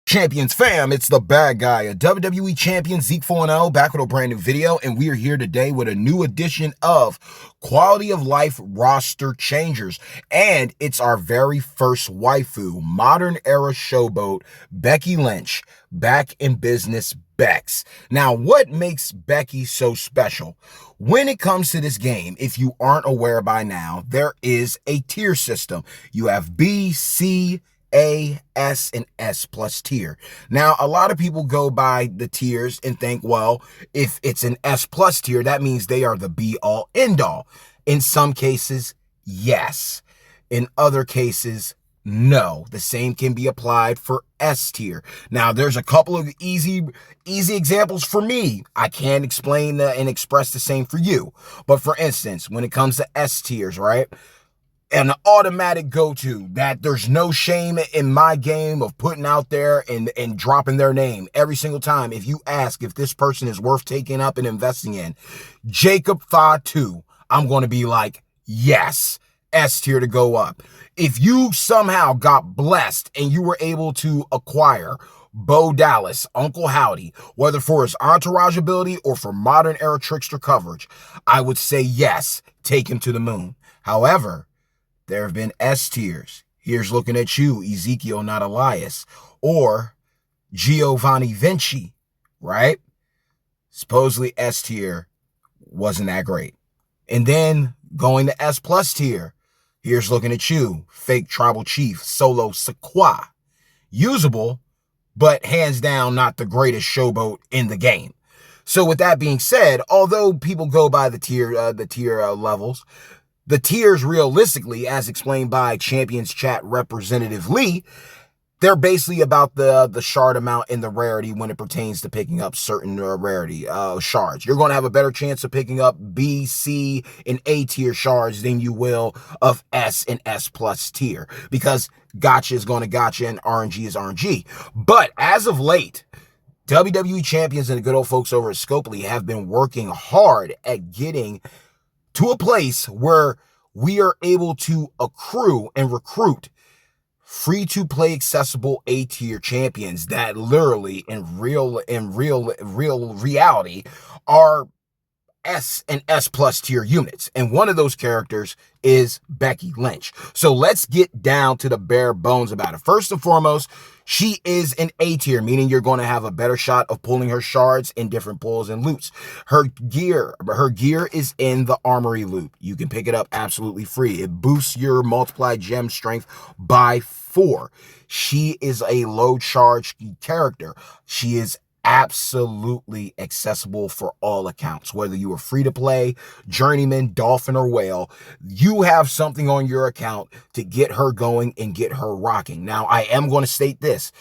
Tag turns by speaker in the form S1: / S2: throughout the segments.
S1: Champions fam, it's the bad guy, a WWE champion, Zeke 4-0, back with a brand new video, and we are here today with a new edition of Quality of Life Roster Changers, and it's our very first waifu, modern era showboat, Becky Lynch, back in business, Bex. Now, what makes Becky so special? When it comes to this game, if you aren't aware by now, there is a tier system. You have B, C, A, S, and S plus tier. Now, a lot of people go by the tiers and think, well, if it's an S plus tier, that means they are the be all end all. In some cases, yes. In other cases, no. The same can be applied for S tier. Now, there's a couple of easy examples for me. I can't explain and express the same for you. But for instance, when it comes to S tiers, right? An automatic go-to that there's no shame in my game of putting out there and dropping their name every single time. If you ask if this person is worth taking up and investing in, Jacob Fatu, I'm going to be like, yes, S tier to go up. If you somehow got blessed and you were able to acquire Bo Dallas, Uncle Howdy, whether for his entourage ability or for modern era trickster coverage, I would say yes, take him to the moon. However, there have been S tiers. Here's looking at you, Ezekiel, not Elias. Or Giovanni Vinci, right? Supposedly S tier wasn't that great. And then going to S plus tier. Here's looking at you, fake tribal chief, Solo Sequa. Usable, but hands down not the greatest showboat in the game. So with that being said, although people go by the tier levels, the tiers realistically, as explained by Champions Chat Representative Lee, they're basically about the shard amount and the rarity when it pertains to picking up certain rarity shards. You're going to have a better chance of picking up B, C, and A tier shards than you will of S and S plus tier, because gotcha is going to gotcha and RNG is RNG. But as of late, WWE champions and the good old folks over at Scopely have been working hard at getting to a place where we are able to accrue and recruit free-to-play accessible A-tier champions that literally in real reality are S and S plus tier units. And one of those characters is Becky Lynch. So let's get down to the bare bones about it. First and foremost, she is an A tier, meaning you're going to have a better shot of pulling her shards in different pulls and loots. Her gear is in the armory loot. You can pick it up absolutely free. It boosts your multiplied gem strength by 4. She is a low charge character. She is absolutely accessible for all accounts. Whether you are free to play, journeyman, dolphin, or whale, you have something on your account to get her going and get her rocking. Now, I am going to state this.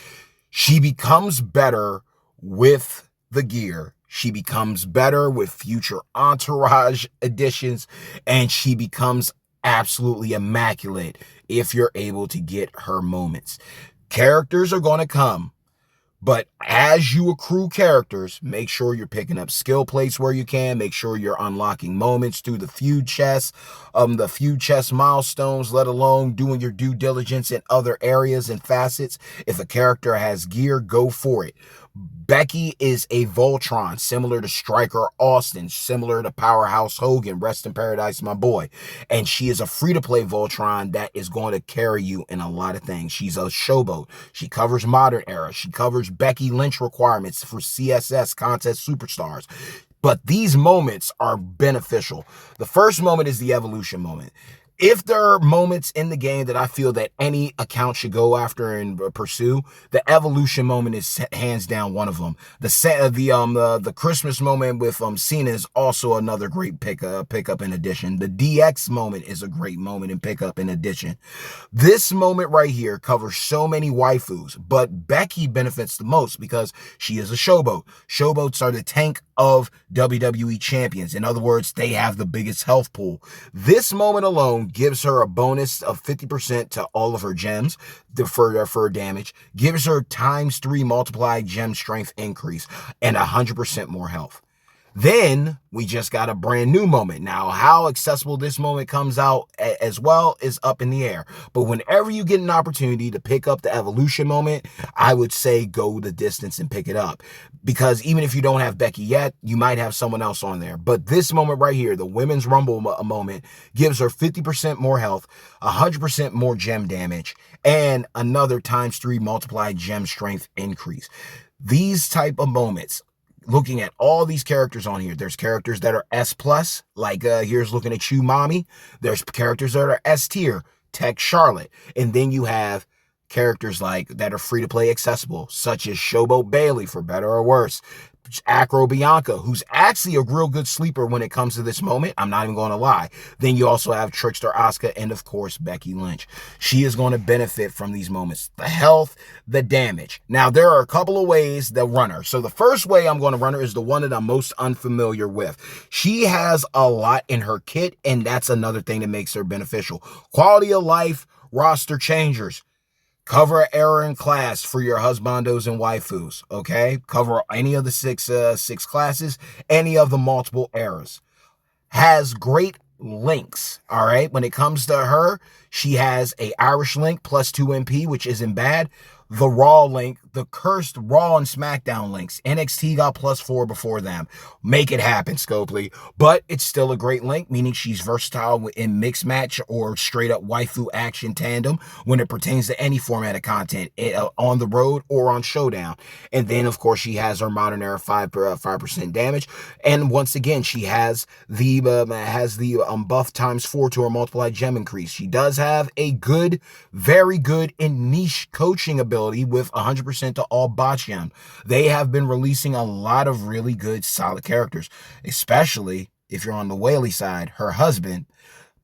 S1: She becomes better with the gear. She becomes better with future entourage additions, and she becomes absolutely immaculate if you're able to get her moments. Characters are going to come. But as you accrue characters, make sure you're picking up skill plates where you can. Make sure you're unlocking moments through the feud chest milestones, let alone doing your due diligence in other areas and facets. If a character has gear, go for it. Becky is a Voltron, similar to Striker Austin, similar to Powerhouse Hogan, rest in paradise, my boy. And she is a free-to-play Voltron that is going to carry you in a lot of things. She's a showboat. She covers modern era. She covers Becky Lynch requirements for CSS Contest Superstars. But these moments are beneficial. The first moment is the evolution moment. If there are moments in the game that I feel that any account should go after and pursue, the evolution moment is hands down one of them. The Christmas moment with Cena is also another great pickup in addition. The DX moment is a great moment and pickup in addition. This moment right here covers so many waifus, but Becky benefits the most because she is a showboat. Showboats are the tank of WWE champions. In other words, they have the biggest health pool. This moment alone gives her a bonus of 50% to all of her gems for damage, gives her ×3 multiplied gem strength increase, and 100% more health. Then we just got a brand new moment. Now, how accessible this moment comes out as well is up in the air. But whenever you get an opportunity to pick up the evolution moment, I would say go the distance and pick it up. Because even if you don't have Becky yet, you might have someone else on there. But this moment right here, the Women's Rumble moment, gives her 50% more health, 100% more gem damage, and another ×3 multiplied gem strength increase. These type of moments, looking at all these characters on here, there's characters that are S+, like here's looking at you, Mommy. There's characters that are S tier, Tech Charlotte. And then you have characters like that are free to play accessible, such as Showboat Bailey, for better or worse. Acro Bianca, who's actually a real good sleeper when it comes to this moment. I'm not even going to lie. Then you also have Trickster Asuka and, of course, Becky Lynch. She is going to benefit from these moments. The health, the damage. Now, there are a couple of ways that run her. So the first way I'm going to run her is the one that I'm most unfamiliar with. She has a lot in her kit, and that's another thing that makes her beneficial. Quality of life, roster changers. Cover era and class for your husbandos and waifus, okay? Cover any of the six classes, any of the multiple eras. Has great links, all right? When it comes to her, she has a Irish link +2 MP, which isn't bad. The Raw link, the cursed Raw and SmackDown links. NXT got +4 before them. Make it happen, Scopely. But it's still a great link, meaning she's versatile in mixed match or straight up waifu action tandem when it pertains to any format of content, on the road or on Showdown. And then, of course, she has her modern era 5% damage. And once again, she has the buff ×4 to her multiplied gem increase. She does have a good, very good and niche coaching ability with 100% to all bot gem. They have been releasing a lot of really good, solid characters, especially if you're on the Whaley side. Her husband,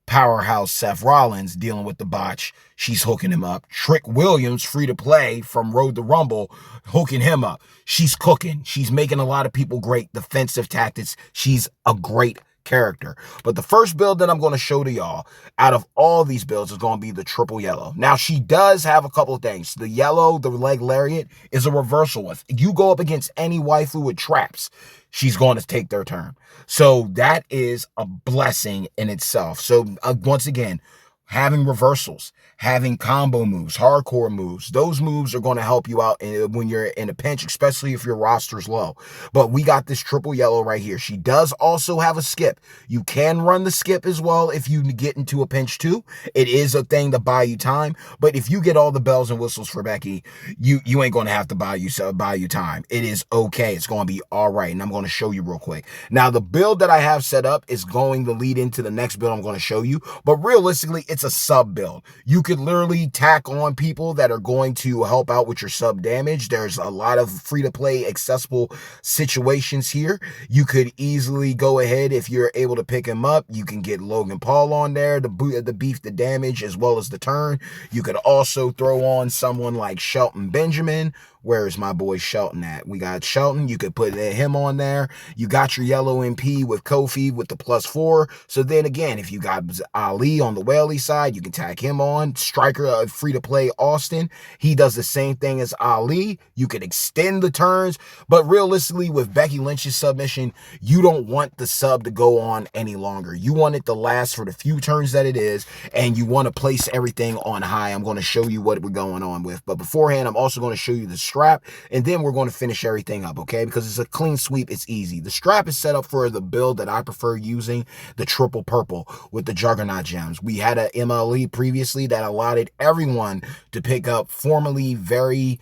S1: powerhouse Seth Rollins, dealing with the botch. She's hooking him up. Trick Williams, free to play from Road to Rumble, hooking him up. She's cooking. She's making a lot of people great. Defensive tactics. She's a great character. But the first build that I'm going to show to y'all out of all these builds is going to be the triple yellow. Now, she does have a couple of things. The yellow, the leg lariat, is a reversal. If you go up against any waifu with traps, she's going to take their turn. So that is a blessing in itself. So once again, having reversals, having combo moves, hardcore moves, those moves are going to help you out when you're in a pinch, especially if your roster's low. But we got this triple yellow right here. She does also have a skip. You can run the skip as well if you get into a pinch too. It is a thing to buy you time. But if you get all the bells and whistles for Becky, you ain't going to have to buy you time. It is okay. It's going to be all right. And I'm going to show you real quick. Now, the build that I have set up is going to lead into the next build I'm going to show you. But realistically, it's a sub build. You could literally tack on people that are going to help out with your sub damage. There's a lot of free-to-play accessible situations here. You could easily go ahead, if you're able to pick him up, you can get Logan Paul on there, the beef, the damage, as well as the turn. You could also throw on someone like Shelton Benjamin. Where is my boy Shelton at? We got Shelton. You could put him on there. You got your yellow MP with Kofi with the +4. So then again, if you got Ali on the Whaley side, you can tack him on. Striker, free to play Austin. He does the same thing as Ali. You could extend the turns. But realistically, with Becky Lynch's submission, you don't want the sub to go on any longer. You want it to last for the few turns that it is, and you want to place everything on high. I'm going to show you what we're going on with. But beforehand, I'm also going to show you the strap, and then we're going to finish everything up, okay? Because it's a clean sweep. It's easy. The strap is set up for the build that I prefer using, the triple purple with the Juggernaut gems. We had a MLE previously that allowed everyone to pick up formerly very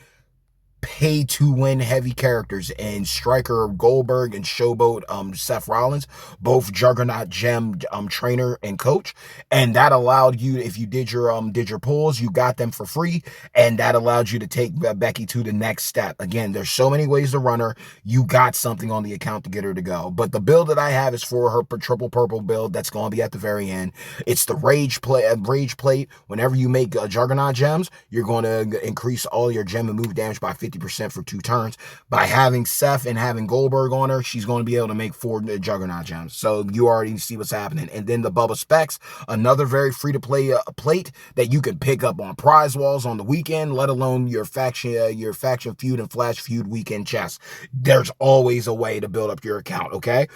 S1: pay-to-win heavy characters and Striker Goldberg and Showboat Seth Rollins, both Juggernaut gem trainer and coach, and that allowed you, if you did your pulls, you got them for free, and that allowed you to take Becky to the next step. Again, there's so many ways to run her. You got something on the account to get her to go. But the build that I have is for her triple purple build. That's going to be at the very end. It's the rage plate. Whenever you make Juggernaut gems, you're going to increase all your gem and move damage by 50%. 50% for 2 turns. By having Seth and having Goldberg on her, she's going to be able to make 4 Juggernaut gems. So you already see what's happening. And then the Bubba Specs, another very free-to-play plate that you can pick up on prize walls on the weekend, let alone your faction feud and flash feud weekend chests. There's always a way to build up your account, okay?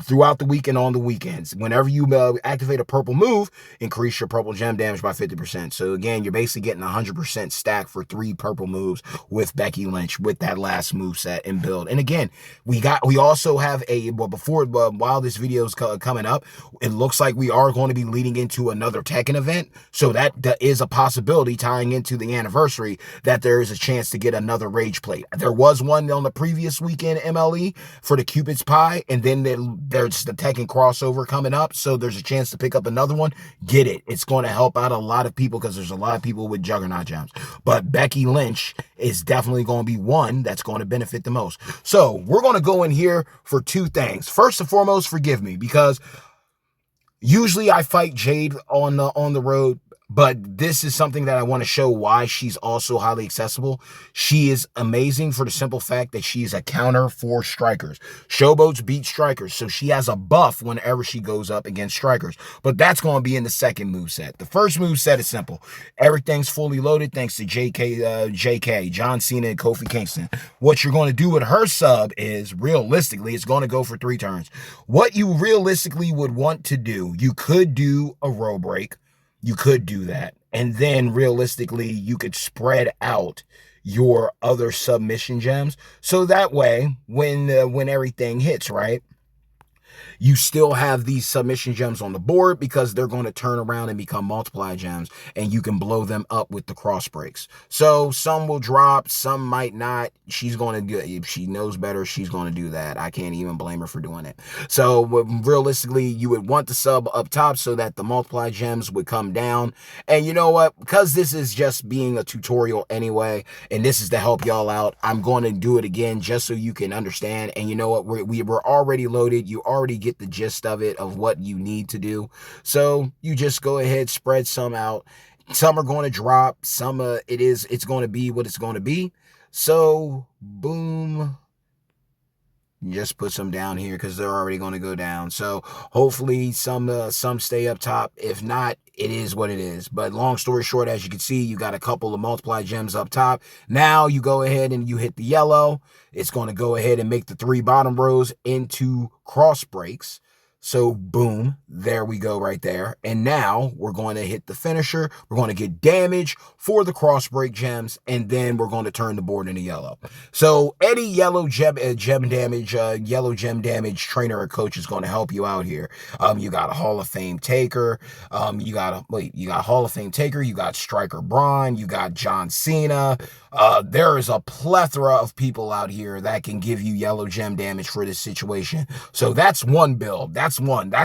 S1: Throughout the week and on the weekends. Whenever you activate a purple move, increase your purple gem damage by 50%. So again, you're basically getting 100% stack for 3 purple moves with Becky Lynch with that last move set and build. And again, we also have while this video is coming up, it looks like we are going to be leading into another Tekken event. So that is a possibility, tying into the anniversary, that there is a chance to get another Rage plate. There was one on the previous weekend MLE for the Cupid's Pie, and then there's the Tekken crossover coming up, so there's a chance to pick up another one. Get it. It's going to help out a lot of people because there's a lot of people with Juggernaut gems. But Becky Lynch is definitely going to be one that's going to benefit the most. So we're going to go in here for 2 things. First and foremost, forgive me, because usually I fight Jade on the road, but this is something that I want to show why she's also highly accessible. She is amazing for the simple fact that she's a counter for strikers. Showboats beat strikers, so she has a buff whenever she goes up against strikers. But that's going to be in the second moveset. The first moveset is simple. Everything's fully loaded thanks to JK, John Cena, and Kofi Kingston. What you're going to do with her sub is, realistically, it's going to go for 3 turns. What you realistically would want to do, you could do a row break. You could do that. And then realistically, you could spread out your other submission gems. So that way, when everything hits, right, you still have these submission gems on the board because they're going to turn around and become multiply gems, and you can blow them up with the cross breaks. So some will drop, some might not. She's going to do it. If she knows better, she's going to do that. I can't even blame her for doing it. So realistically, you would want the sub up top so that the multiply gems would come down. And you know what? Because this is just being a tutorial anyway, and this is to help y'all out, I'm going to do it again just so you can understand. And you know what? We were already loaded. You already get the gist of it, of what you need to do. So you just go ahead, spread some out. Some are going to drop, some it's going to be what it's going to be. So boom, just put some down here because they're already going to go down. So hopefully some stay up top. If not, it is what it is. But long story short, as you can see, you got a couple of multiply gems up top. Now you go ahead and you hit the yellow. It's going to go ahead and make the 3 bottom rows into cross breaks. So boom, there we go right there. And now we're going to hit the finisher. We're going to get damage for the cross break gems, and then we're going to turn the board into yellow. So any yellow gem damage trainer or coach is going to help you out here. You got a Hall of Fame Taker. You got Hall of Fame Taker. You got Striker Braun. You got John Cena. There is a plethora of people out here that can give you yellow gem damage for this situation. So that's one build. That's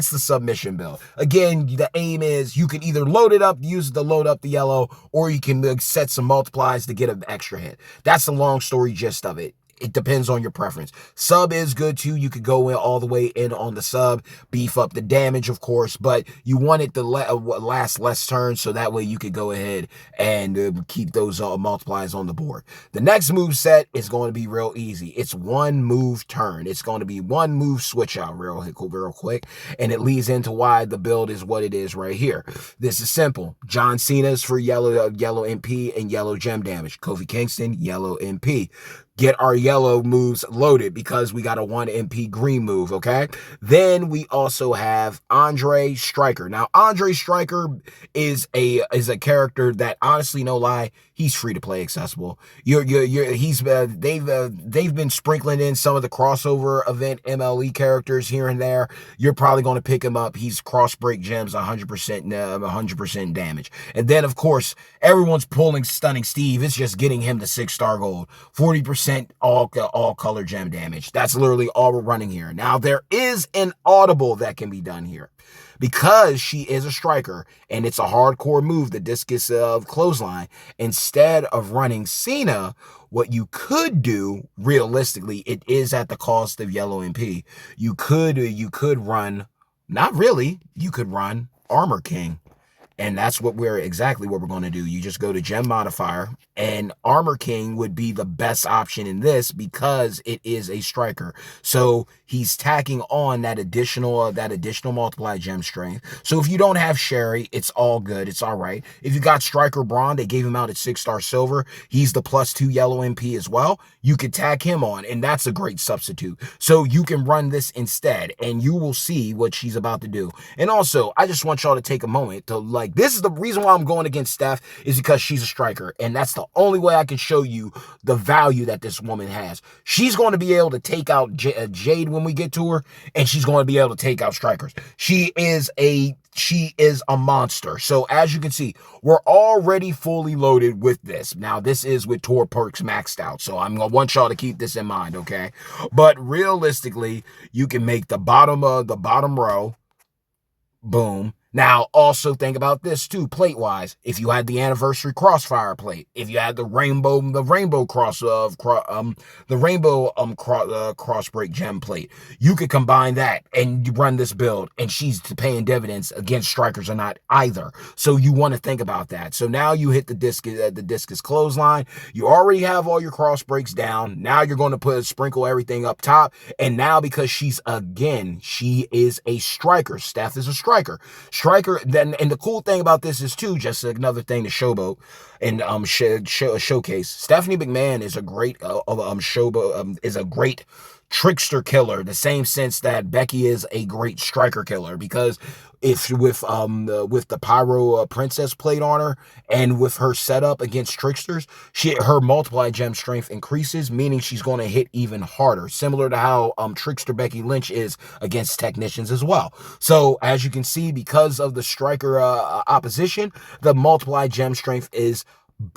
S1: the submission build. Again, the aim is you can either load it up, use it to load up the yellow, or you can set some multiplies to get an extra hit. That's the long story gist of it. It depends on your preference. Sub is good too. You could go in all the way in on the sub, beef up the damage, of course, but you want it to last less turns so that way you could go ahead and keep those multipliers on the board. The next move set is going to be real easy. It's 1 move turn. It's going to be 1 move switch out real quick, and it leads into why the build is what it is right here. This is simple. John Cena's for yellow MP and yellow gem damage. Kofi Kingston, yellow MP. Get our yellow moves loaded because we got a 1 MP green move, okay? Then we also have Andre Striker. Now, Andre Striker is a character that, honestly, no lie, he's free to play accessible. They've been sprinkling in some of the crossover event MLE characters here and there. You're probably going to pick him up. He's cross break gems, 100% damage. And then, of course, everyone's pulling Stunning Steve. It's just getting him to 6-star gold. 40% all color gem damage. That's literally all we're running here. Now, there is an audible that can be done here. Because she is a striker and it's a hardcore move, the discus of clothesline, instead of running Cena, what you could do, realistically, it is at the cost of yellow MP. You could run, not really, you could run Armor King. And that's exactly what we're going to do. You just go to gem modifier, and Armor King would be the best option in this because it is a striker. So he's tacking on that additional multiply gem strength. So if you don't have Sherry, it's all good. It's all right. If you got Striker Braun, they gave him out at 6-star silver. He's the +2 yellow MP as well. You could tack him on, and that's a great substitute. So you can run this instead, and you will see what she's about to do. And also, I just want y'all to take a moment to this is the reason why I'm going against Steph, is because she's a striker. And that's the only way I can show you the value that this woman has. She's going to be able to take out Jade when we get to her, and she's going to be able to take out strikers. She is a monster. So as you can see, we're already fully loaded with this. Now, this is with Tor perks maxed out. So I'm going to want y'all to keep this in mind, okay? But realistically, you can make the bottom row. Boom. Now, also think about this too, plate-wise. If you had the anniversary crossfire plate, if you had the rainbow crossbreak gem plate, you could combine that and you run this build, and she's paying dividends against strikers or not either. So you want to think about that. So now you hit the discus clothesline. You already have all your cross breaks down. Now you're going to sprinkle everything up top. And now, because she is a striker. Steph is a striker. Then, and the cool thing about this is too, just another thing to Showboat and showcase. Stephanie McMahon is a great Showboat is a great trickster killer, the same sense that Becky is a great striker killer, because if with the Pyro Princess plate on her and with her setup against tricksters, her multiply gem strength increases, meaning she's going to hit even harder, similar to how trickster Becky Lynch is against technicians as well. So as you can see, because of the striker opposition, the multiply gem strength is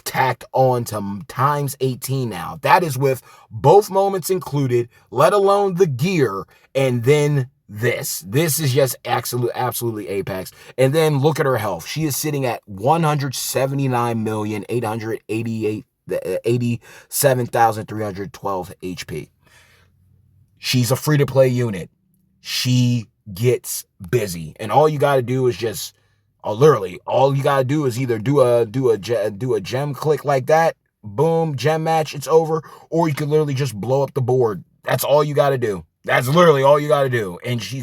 S1: tacked on to times 18 now. That is with both moments included, let alone the gear, and then this is just absolutely apex. And then look at her health. She is sitting at 179,887,312 HP. She's a free-to-play unit. She gets busy, and all you got to do is just literally all you got to do is either do a gem click like that, boom, gem match, it's over, or you can literally just blow up the board. That's all you got to do. That's literally all you got to do, and she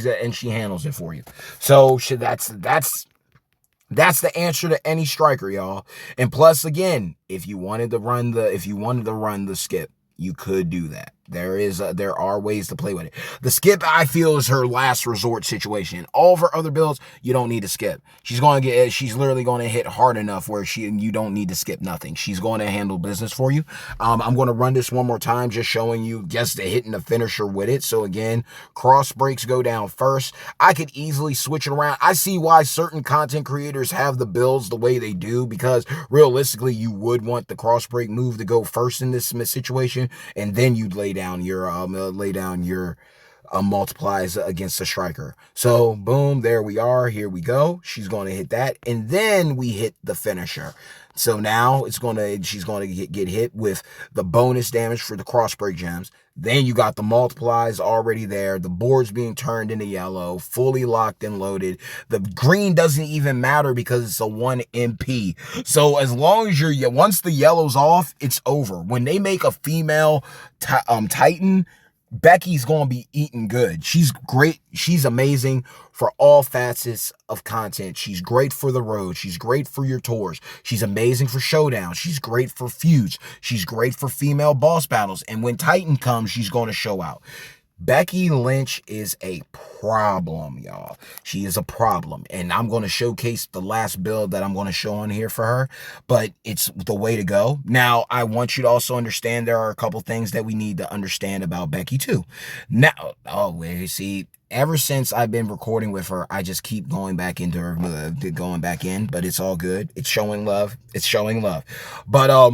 S1: handles it for you. So that's the answer to any striker, y'all. And plus, again, if you wanted to run the skip, you could do that. There are ways to play with it. The skip, I feel, is her last resort situation. All of her other builds, you don't need to skip. She's literally going to hit hard enough where you don't need to skip nothing. She's going to handle business for you. I'm going to run this one more time, just showing you just hitting the finisher with it. So again, cross breaks go down first. I could easily switch it around. I see why certain content creators have the builds the way they do, because realistically, you would want the cross break move to go first in this situation, and then you'd lay down your multiplies against the striker. So boom, there we are. Here we go. She's going to hit that, and then we hit the finisher. So now she's going to get hit with the bonus damage for the cross break gems. Then you got the multiplies already there. The board's being turned into yellow, fully locked and loaded. The green doesn't even matter because it's a 1 MP. So as long as once the yellow's off, it's over. When they make a female Titan, Becky's going to be eating good. She's great. She's amazing for all facets of content. She's great for the road. She's great for your tours. She's amazing for showdown. She's great for feuds. She's great for female boss battles. And when Titan comes, she's going to show out. Becky Lynch is a problem, y'all. She is a problem. And I'm going to showcase the last build that I'm going to show on here for her, but it's the way to go. Now, I want you to also understand there are a couple things that we need to understand about Becky too. Now, see, ever since I've been recording with her, I just keep going back into her, but it's all good. It's showing love. It's showing love. But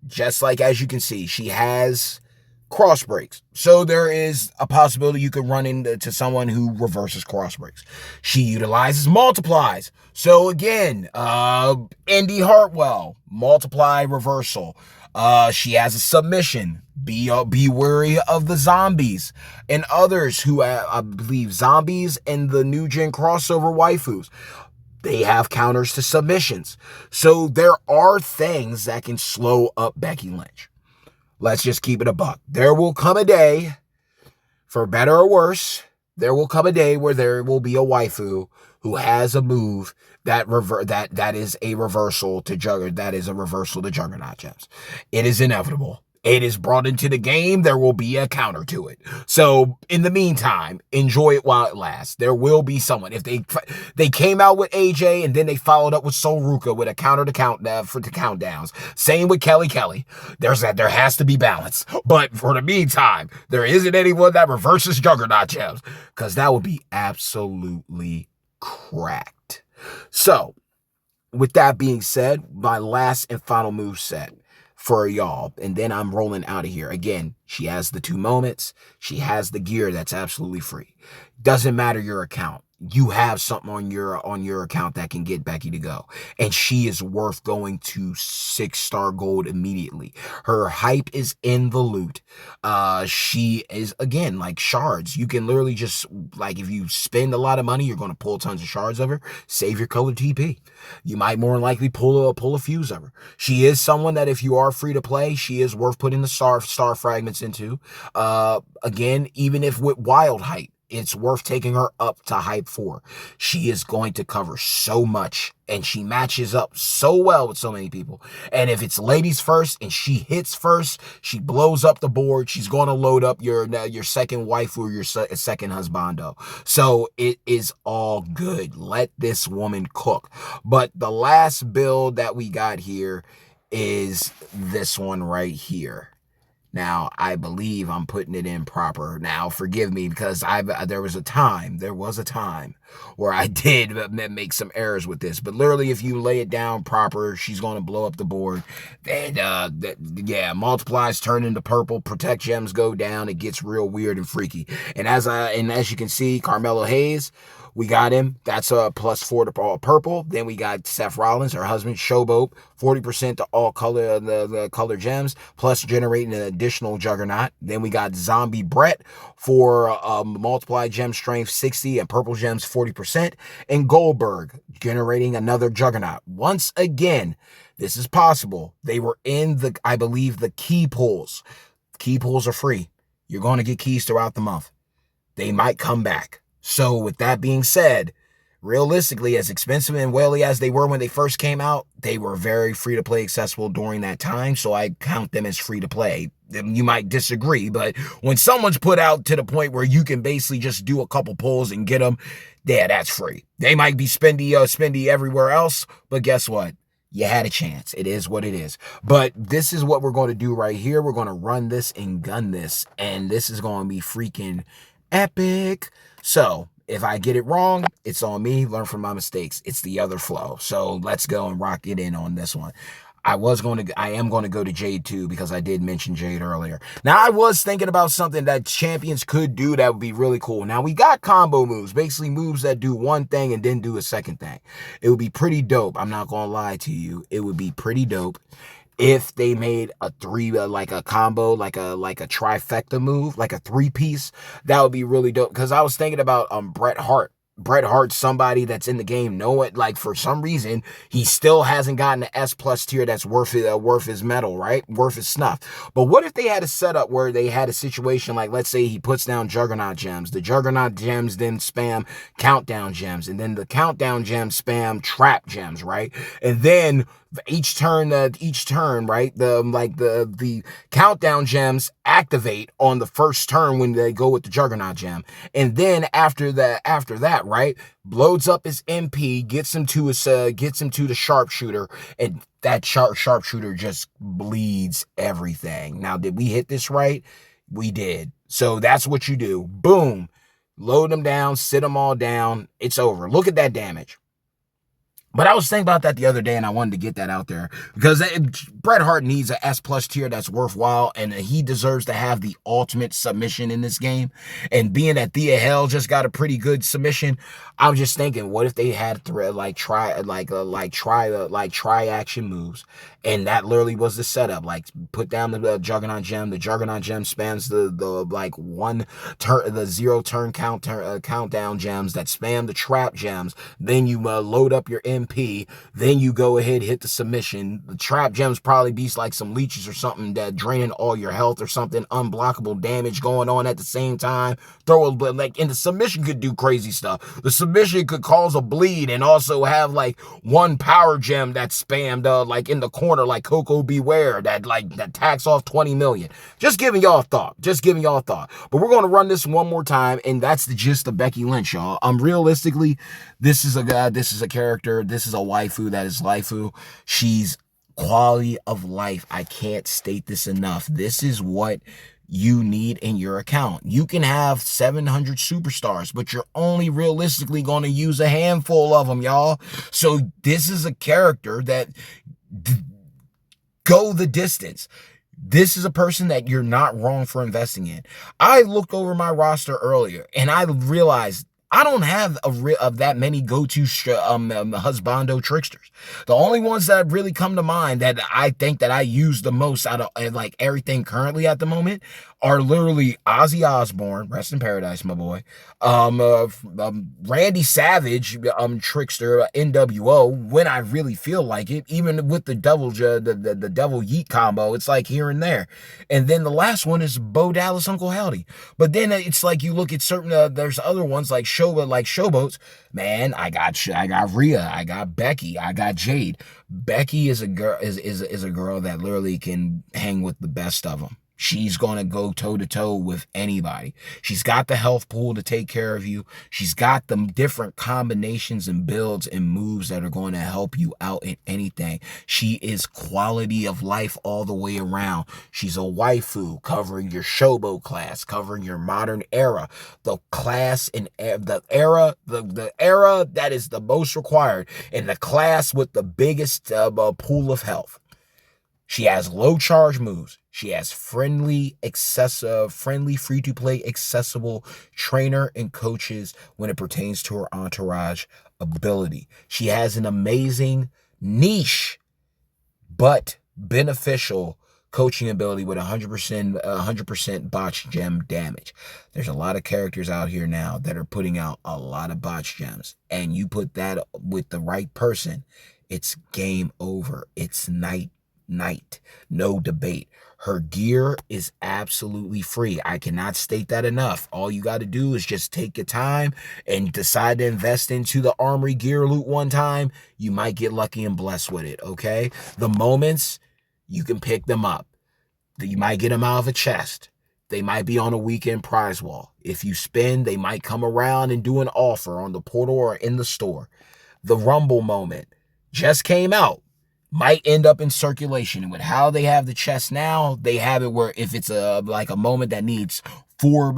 S1: just like, as you can see, she has cross breaks. So there is a possibility you could run into someone who reverses cross breaks. She utilizes multiplies. So again, Indy Hartwell, multiply reversal. She has a submission. Be wary of the zombies and others who I believe zombies and the new gen crossover waifus. They have counters to submissions. So there are things that can slow up Becky Lynch. Let's just keep it a buck. There will come a day, for better or worse, there will come a day where there will be a waifu who has a move that is a reversal to Juggernaut Gems. It is inevitable. It is brought into the game. There will be a counter to it. So in the meantime, enjoy it while it lasts. There will be someone. If they came out with AJ and then they followed up with Sol Ruka with a counter to for the countdowns. Same with Kelly. There has to be balance. But for the meantime, there isn't anyone that reverses Juggernaut Gems, because that would be absolutely cracked. So with that being said, my last and final move set for y'all, and then I'm rolling out of here. Again, she has the 2 moments. She has the gear that's absolutely free. Doesn't matter your account. You have something on your account that can get Becky to go. And she is worth going to 6-star gold immediately. Her hype is in the loot. She is, again, like shards. You can literally just, like, if you spend a lot of money, you're going to pull tons of shards of her. Save your colored TP. You might more than likely pull a fuse of her. She is someone that if you are free to play, she is worth putting the star fragments into. Again, even if with wild hype, it's worth taking her up to hype 4. She is going to cover so much, and she matches up so well with so many people. And if it's ladies first and she hits first, she blows up the board. She's going to load up your second wife or your second husbando. So it is all good. Let this woman cook. But the last build that we got here is this one right here. Now, I believe I'm putting it in proper. Now, forgive me, because there was a time where I did make some errors with this. But literally, if you lay it down proper, she's going to blow up the board. And, multiplies turn into purple, protect gems go down. It gets real weird and freaky. And as you can see, Carmelo Hayes, we got him. That's a +4 to all purple. Then we got Seth Rollins, her husband, Showboat, 40% to all color the color gems, plus generating an additional Juggernaut. Then we got Zombie Brett for multiply gem strength 60 and purple gems 40%. And Goldberg generating another Juggernaut. Once again, this is possible. They were in I believe, the key pulls. Key pulls are free. You're going to get keys throughout the month. They might come back. So with that being said, realistically, as expensive and whaley as they were when they first came out, they were very free to play accessible during that time. So I count them as free to play. You might disagree, but when someone's put out to the point where you can basically just do a couple pulls and get them, yeah, that's free. They might be spendy everywhere else, but guess what? You had a chance. It is what it is. But this is what we're going to do right here. We're going to run this and gun this, and this is going to be freaking epic. So if I get it wrong, it's on me. Learn from my mistakes. It's the other flow. So let's go and rock it in on this one. I am going to go to Jade too, because I did mention Jade earlier. Now, I was thinking about something that champions could do that would be really cool. Now, we got combo moves, basically moves that do one thing and then do a second thing. It would be pretty dope. I'm not going to lie to you. It would be pretty dope if they made a like a combo, like a trifecta move, like a 3-piece. That would be really dope. Because I was thinking about Bret Hart. Bret Hart's somebody that's in the game. Like for some reason, he still hasn't gotten the S+ tier that's worth his medal, right? Worth his snuff. But what if they had a setup where they had a situation like, let's say he puts down Juggernaut gems. The Juggernaut gems then spam countdown gems. And then the countdown gems spam trap gems, right? And then each turn, right? The countdown gems activate on the first turn when they go with the Juggernaut gem. And then after that, right, loads up his MP, gets him to the sharpshooter, and that sharpshooter just bleeds everything. Now, did we hit this right? We did. So that's what you do. Boom. Load them down, sit them all down. It's over. Look at that damage. But I was thinking about that the other day, and I wanted to get that out there because Bret Hart needs an S plus tier that's worthwhile, and he deserves to have the ultimate submission in this game. And being that Thea Hell just got a pretty good submission, I was just thinking, what if they had to try action moves, and that literally was the setup. Like put down the Juggernaut Gem. The Juggernaut Gem spams the like one turn, the zero turn countdown gems that spam the trap gems. Then you load up your MP. Then you go ahead, hit the submission. The trap gems probably be like some leeches or something that draining all your health or something. Unblockable damage going on at the same time. Throw a, but like, and the submission could do crazy stuff. The submission could cause a bleed and also have like one power gem that's spammed like in the corner, like Coco Beware, that tacks off 20 million. Just giving y'all a thought. Just giving y'all a thought. But we're going to run this one more time, and that's the gist of Becky Lynch, y'all. Realistically, this is a character, this is a waifu that is laifu. She's quality of life. I can't state this enough. This is what you need in your account. You can have 700 superstars, but you're only realistically going to use a handful of them, y'all. So this is a character that go the distance. This is a person that you're not wrong for investing in. I looked over my roster earlier, and I realized I don't have of that many go-to husbando tricksters. The only ones that really come to mind that I think that I use the most out of like everything currently at the moment are literally Ozzy Osbourne, rest in paradise, my boy. Randy Savage, trickster, NWO. When I really feel like it, even with the devil yeet combo, it's like here and there. And then the last one is Bo Dallas, Uncle Howdy. But then it's like you look at certain there's other ones like Showboats. Man, I got Rhea, I got Becky, I got Jade. Becky is a girl is a girl that literally can hang with the best of them. She's going to go toe-to-toe with anybody. She's got the health pool to take care of you. She's got the different combinations and builds and moves that are going to help you out in anything. She is quality of life all the way around. She's a waifu, covering your Showboat class, covering your modern era, the class and the era that is the most required, and the class with the biggest pool of health. She has low charge moves. She has friendly, free-to-play, accessible trainer and coaches when it pertains to her entourage ability. She has an amazing niche, but beneficial coaching ability with 100% botch gem damage. There's a lot of characters out here now that are putting out a lot of botch gems, and you put that with the right person, it's game over. It's night, no debate. Her gear is absolutely free. I cannot state that enough. All you got to do is just take your time and decide to invest into the armory gear loot one time. You might get lucky and blessed with it, okay? The moments, you can pick them up. You might get them out of a chest. They might be on a weekend prize wall. If you spend, they might come around and do an offer on the portal or in the store. The Rumble moment just came out. Might end up in circulation. And with how they have the chest now, they have it where if it's like a moment that needs four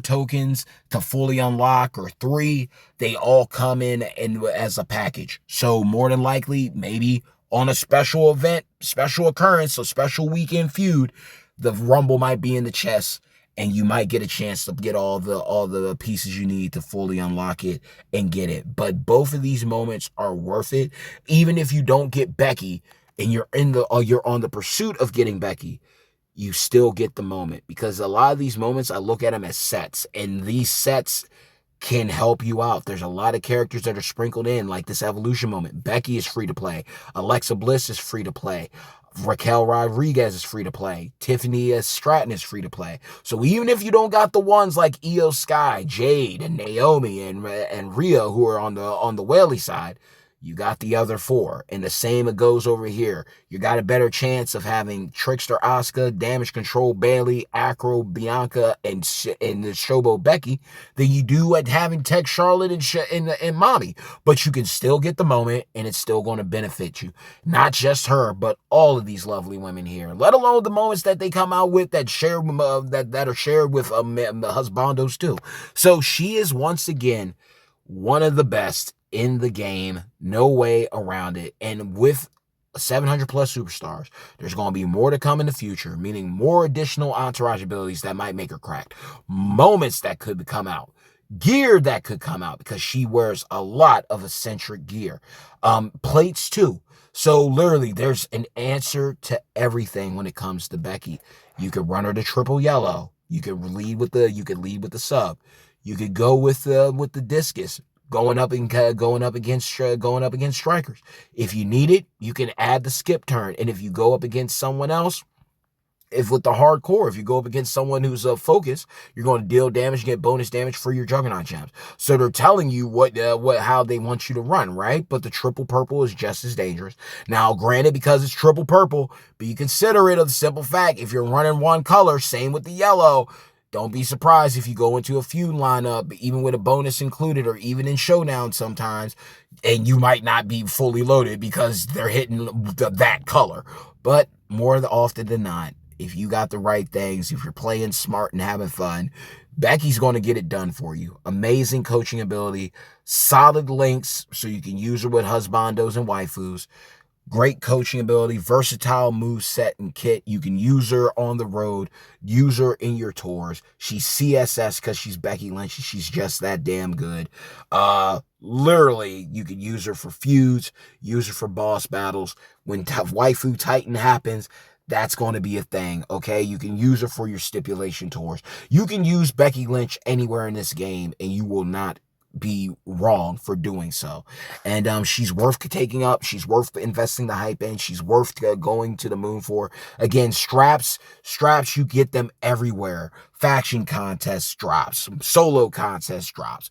S1: tokens to fully unlock or 3, they all come in as a package. So more than likely, maybe on a special event, special occurrence, or special weekend feud, the Rumble might be in the chest, and you might get a chance to get all the pieces you need to fully unlock it and get it. But both of these moments are worth it. Even if you don't get Becky and you're on the pursuit of getting Becky, you still get the moment, because a lot of these moments, I look at them as sets, and these sets can help you out. There's a lot of characters that are sprinkled in, like this evolution moment. Becky is free to play. Alexa Bliss is free to play. Raquel Rodriguez is free to play. Tiffany Stratton is free to play. So even if you don't got the ones like Io Sky, Jade, and Naomi and Rhea who are on the whaley side, you got the other 4. And the same it goes over here. You got a better chance of having Trickster Asuka, Damage Control Bailey, Acro Bianca, and the Showboat Becky than you do at having Tech Charlotte and Mommy. But you can still get the moment, and it's still going to benefit you. Not just her, but all of these lovely women here. Let alone the moments that they come out with that are shared with the husbandos too. So she is once again one of the best in the game. No way around it. And with 700 plus superstars, there's going to be more to come in the future, meaning more additional entourage abilities that might make her cracked, moments that could come out, gear that could come out because she wears a lot of eccentric gear, plates too. So literally there's an answer to everything when it comes to Becky. You could run her to triple yellow. You could lead with the sub. You could go with the discus, going up against strikers. If you need it, you can add the skip turn. And if you go up against someone else, if with the hardcore, if you go up against someone who's focused, you're going to deal damage, get bonus damage for your Juggernaut gems. So they're telling you how they want you to run, right? But the triple purple is just as dangerous. Now, granted, because it's triple purple, be considerate of the simple fact, if you're running one color, same with the yellow, don't be surprised if you go into a feud lineup, even with a bonus included, or even in Showdown sometimes, and you might not be fully loaded because they're hitting that color. But more often than not, if you got the right things, if you're playing smart and having fun, Becky's going to get it done for you. Amazing coaching ability, solid links so you can use her with husbandos and waifus. Great coaching ability, versatile move set and kit. You can use her on the road, use her in your tours. She's CSS because she's Becky Lynch. She's just that damn good. Literally, you can use her for feuds, use her for boss battles. When Waifu Titan happens, that's going to be a thing, okay? You can use her for your stipulation tours. You can use Becky Lynch anywhere in this game, and you will not be wrong for doing so. And she's worth taking up. She's worth investing the hype in. She's worth going to the moon for. Again, straps, you get them everywhere. Faction contest drops, solo contest drops.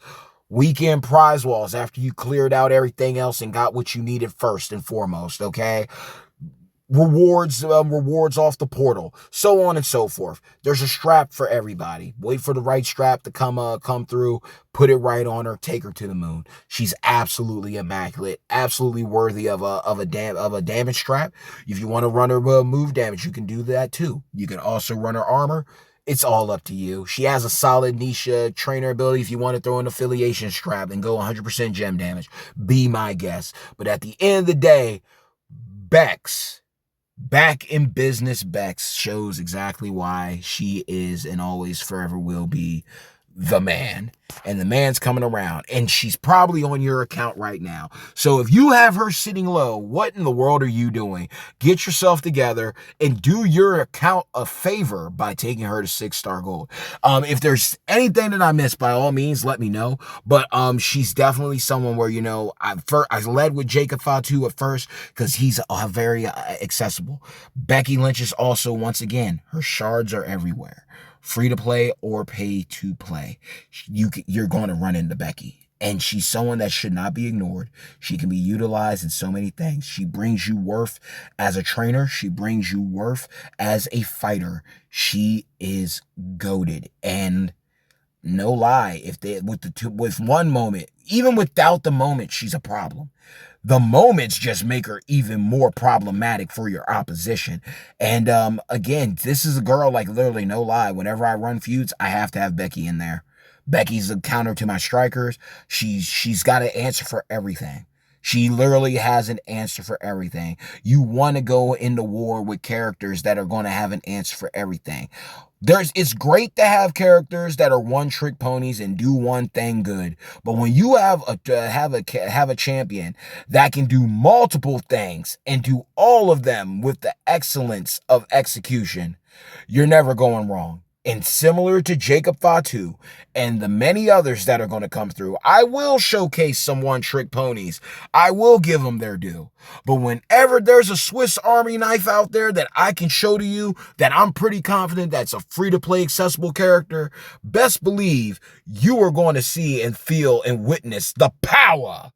S1: Weekend prize walls after you cleared out everything else and got what you needed first and foremost, okay? Rewards off the portal, so on and so forth. There's a strap for everybody. Wait for the right strap to come through, put it right on her, take her to the moon. She's absolutely immaculate, absolutely worthy of a damage strap. If you want to run her move damage, you can do that too. You can also run her armor. It's all up to you. She has a solid niche trainer ability. If you want to throw an affiliation strap and go 100% gem damage, be my guest. But at the end of the day, Bex, back in business, Bex shows exactly why she is and always forever will be the man. And the man's coming around, and she's probably on your account right now. So if you have her sitting low, what in the world are you doing? Get yourself together and do your account a favor by taking her to 6-star gold. If there's anything that I missed, by all means, let me know. But she's definitely someone where, I led with Jacob Fatu at first because he's very accessible. Becky Lynch is also, once again, her shards are everywhere. Free to play or pay to play. You're going to run into Becky. And she's someone that should not be ignored. She can be utilized in so many things. She brings you worth as a trainer. She brings you worth as a fighter. She is goated. And no lie, with one moment, even without the moment, she's a problem. The moments just make her even more problematic for your opposition. And again, this is a girl, like, literally, no lie. Whenever I run feuds, I have to have Becky in there. Becky's a counter to my strikers. She's got an answer for everything. She literally has an answer for everything. You want to go into war with characters that are going to have an answer for everything. It's great to have characters that are one-trick ponies and do one thing good. But when you have a champion that can do multiple things and do all of them with the excellence of execution, you're never going wrong. And similar to Jacob Fatu and the many others that are going to come through, I will showcase some one-trick ponies. I will give them their due. But whenever there's a Swiss Army knife out there that I can show to you that I'm pretty confident that's a free-to-play accessible character, best believe you are going to see and feel and witness the power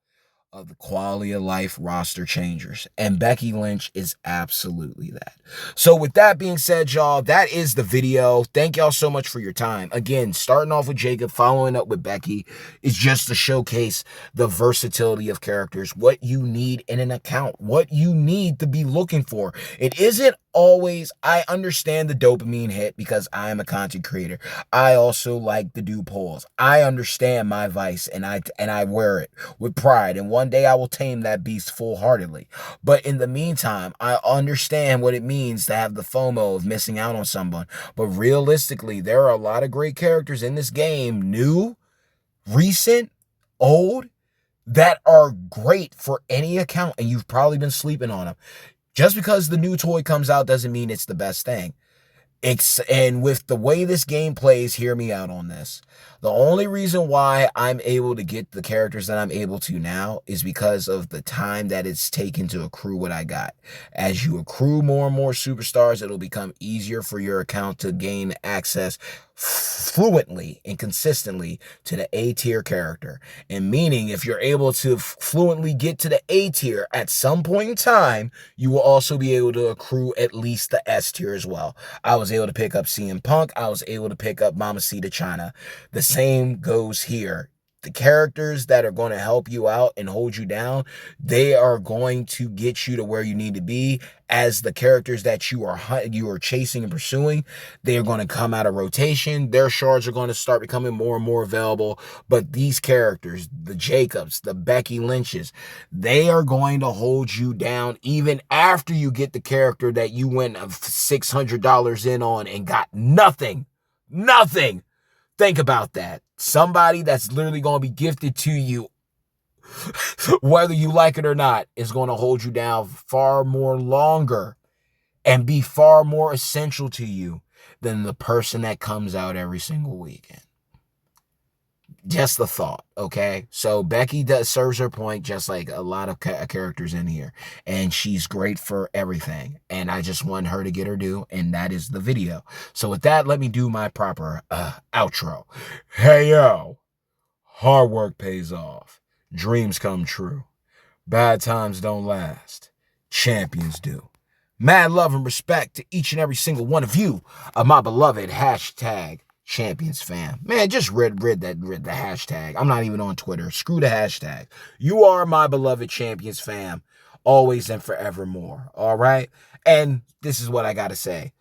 S1: of the quality of life roster changers. And Becky Lynch is absolutely that. So with that being said, y'all, that is the video. Thank y'all so much for your time. Again, starting off with Jacob, following up with Becky is just to showcase the versatility of characters, what you need in an account, what you need to be looking for. It isn't always, I understand the dopamine hit because I am a content creator. I also like to do polls. I understand my vice and I wear it with pride. And one day I will tame that beast full-heartedly. But in the meantime, I understand what it means to have the FOMO of missing out on someone. But realistically, there are a lot of great characters in this game, new, recent, old, that are great for any account, and you've probably been sleeping on them. Just because the new toy comes out doesn't mean it's the best thing. And with the way this game plays, hear me out on this. The only reason why I'm able to get the characters that I'm able to now is because of the time that it's taken to accrue what I got. As you accrue more and more superstars, it'll become easier for your account to gain access fluently and consistently to the A tier character. And meaning, if you're able to fluently get to the A tier at some point in time, you will also be able to accrue at least the S tier as well. I was able to pick up CM Punk. I was able to pick up Mamacita China. The same goes here. The characters that are going to help you out and hold you down, they are going to get you to where you need to be. As the characters that you are chasing and pursuing, they are going to come out of rotation. Their shards are going to start becoming more and more available. But these characters, the Jacobs, the Becky Lynches, they are going to hold you down even after you get the character that you went $600 in on and got nothing. Nothing. Think about that. Somebody that's literally going to be gifted to you, whether you like it or not, is going to hold you down far more longer and be far more essential to you than the person that comes out every single weekend. Just the thought, okay? So Becky serves her point just like a lot of characters in here. And she's great for everything. And I just want her to get her due, and that is the video. So with that, let me do my proper outro. Hey, yo. Hard work pays off. Dreams come true. Bad times don't last. Champions do. Mad love and respect to each and every single one of you of my beloved hashtag Champions fam. Man, just read the hashtag. I'm not even on Twitter. Screw the hashtag. You are my beloved Champions fam, always and forevermore. All right? And this is what I got to say.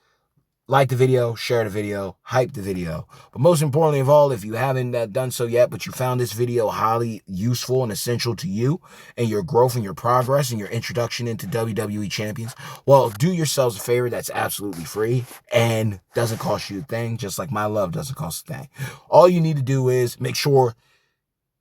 S1: Like the video, share the video, hype the video. But most importantly of all, if you haven't done so yet, but you found this video highly useful and essential to you and your growth and your progress and your introduction into WWE Champions, well, do yourselves a favor. That's absolutely free and doesn't cost you a thing, just like my love doesn't cost a thing. All you need to do is make sure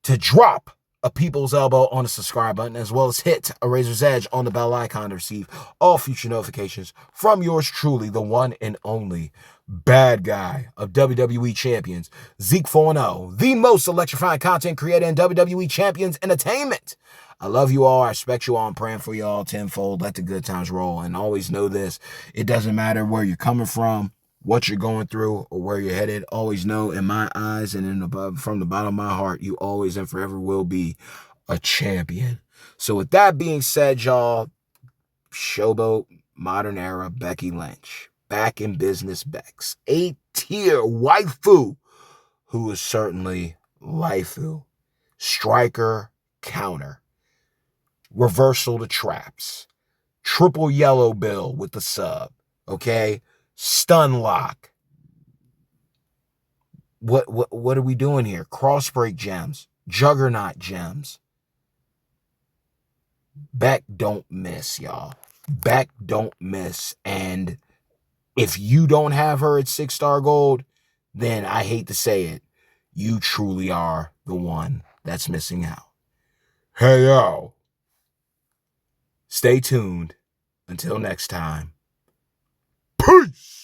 S1: to drop a people's elbow on the subscribe button, as well as hit a razor's edge on the bell icon to receive all future notifications from yours truly, the one and only bad guy of WWE Champions, Zeke 4-0, the most electrifying content creator in WWE Champions Entertainment. I love you all. I respect you all. I'm praying for you all tenfold. Let the good times roll. And always know this, it doesn't matter where you're coming from, what you're going through, or where you're headed. Always know, in my eyes and from the bottom of my heart, you always and forever will be a champion. So with that being said, y'all, Showboat, Modern Era, Becky Lynch, back in business Bex, A-tier waifu, who is certainly Lifu, striker, counter, reversal to traps, triple yellow bill with the sub, okay? Stun lock. What are we doing here? Cross break gems, juggernaut gems. Beck don't miss, y'all. Beck don't miss. And if you don't have her at 6-star gold, then I hate to say it, you truly are the one that's missing out. Hey, yo. Stay tuned. Until next time. Peace.